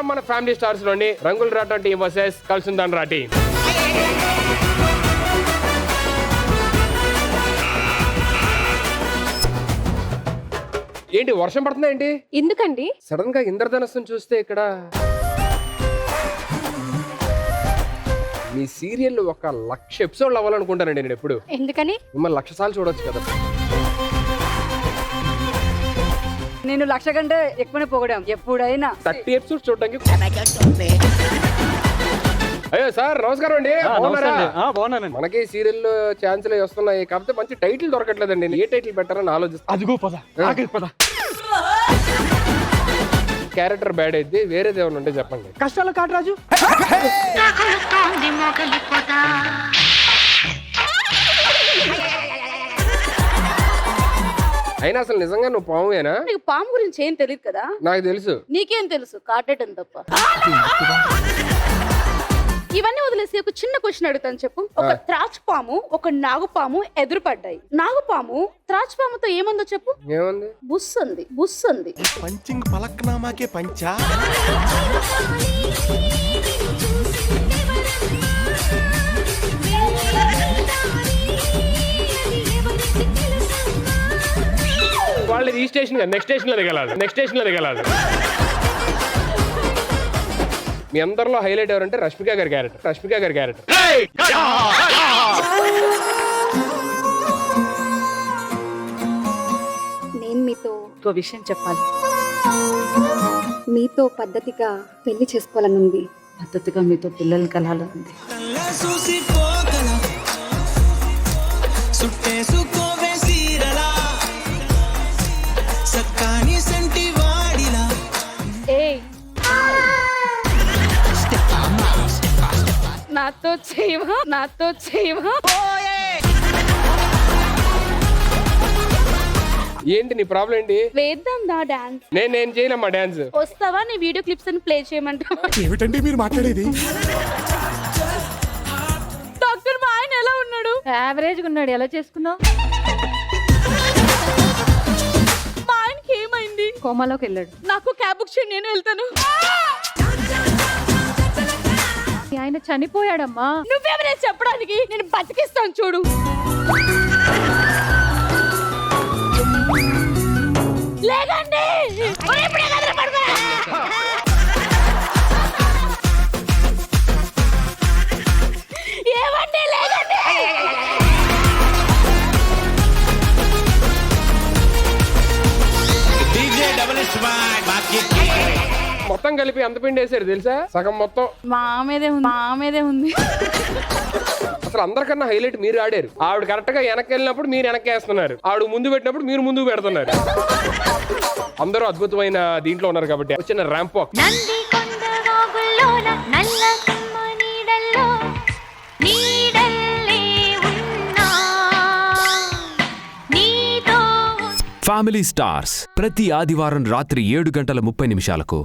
మన family stars లోని రంగుల రాట టీం వర్సెస్ కల్సుందాన్ రా టీం. ఏంటి వర్షం పడుతుందా ఏంటి? ఎందుకండి? సడన్ గా ఇంద్రధనస్సును చూస్తే ఇక్కడ మీ సీరియల్ 1,00,000 ఎపిసోడ్లు అవ్వాలనుకుంటానండి నేను ఎప్పుడు. ఎందుకని? మిమ్మల్ని 1,00,000 సార్లు చూడొచ్చు కదా. నేను 1,00,000 కంటే ఎక్కువనే పోగడాం ఎప్పుడైనా. 30 ఎపిసోడ్స్ చూడడానికి. అయ్యో సార్ నమస్కారం అండి. బాగున్నానండి. మనకి సీరియల్ ఛాన్సులు వస్తున్నాయి, కాకపోతే మంచి టైటిల్ దొరకట్లేదండి. ఏ టైటిల్ పెట్టారని ఆలోచిస్తాను. అదిగో పద పద. క్యారెక్టర్ బ్యాడ్ అయితే వేరేది ఏమైనా ఉంటే చెప్పండి. కష్టాల కాటరాజు. అయినా అసలు నిజంగా నువ్వు పామువేనా? నీకు పాము గురించి ఏం తెలియదు కదా. నాకు తెలుసు. నీకేం తెలుసు? కాటేయడం తప్ప. ఇవన్నీ వదిలేసి ఒక చిన్న క్వశ్చన్ అడుగుతాను చెప్పు. ఒక త్రాచుపాము ఒక నాగుపాము ఎదురుపడ్డాయి. నాగుపాము త్రాచుపాముతో ఏముందో చెప్పు. ఏముంది? బుస్సుంది. బుస్సుంది. పంచింగ్ పలక్నామాకే పంచా. వాళ్ళది ఈ స్టేషన్ కదా, నెక్స్ట్ స్టేషన్ లో దిగలాదు. నెక్స్ట్ స్టేషన్ లో దిగలాదు. మీ అందరిలో హైలైట్ ఎవరంటే రష్మిక గారి క్యారెక్టర్. రష్మిక గారి క్యారెక్టర్ నేను మీతో విషయం చెప్పాలి. మీతో పద్ధతిగా పెళ్లి చేసుకోవాలనుంది. పద్ధతిగా మీతో పిల్లలు కలాలంది. నాతో చేయవా? నాతో చేయవా? ఏంటి నీ ప్రాబ్లం ఏంటి? వేద్దాం దా డాన్స్. నేను చేయనమ్మా డాన్స్. వస్తావా? నీ వీడియో క్లిప్స్ అని ప్లే చేయమంటావా? ఏమిటండి మీరు మాట్లాడేది? డాక్టర్ మా ఆయన ఎలా ఉన్నాడు? యావరేజ్ గా ఉన్నాడు. ఎలా చేసుకున్నావు? మా ఆయనకి ఏమైంది? కోమాలోకి వెళ్ళాడు. నాకు క్యాబ్ బుక్ చేయండి, నేను వెళ్తాను. ఆయన చనిపోయాడమ్మా. నువ్వెవరే చెప్పడానికి? నేను బతికిస్తాను చూడు. లేదండి. ఏమండి లేదండి. మొత్తం కలిపి ఎంత పిండి వేసారు తెలుసా? సగం మొత్తం మా మీదే ఉంది. అసలు అందరికన్నా హైలైట్ మీరు ఆడారు. ఆవిడ కరెక్ట్ గా వెనక్కి వెళ్ళినప్పుడు మీరు వెనక్కి వేస్తున్నారు, ఆవిడ ముందు పెట్టినప్పుడు మీరు ముందుకు పెడుతున్నారు. అందరూ అద్భుతమైన దీంట్లో ఉన్నారు కాబట్టి వచ్చిన ర్యాంప్ వాక్. ఫ్యామిలీ స్టార్స్ ప్రతి ఆదివారం రాత్రి 7:30 నిమిషాలకు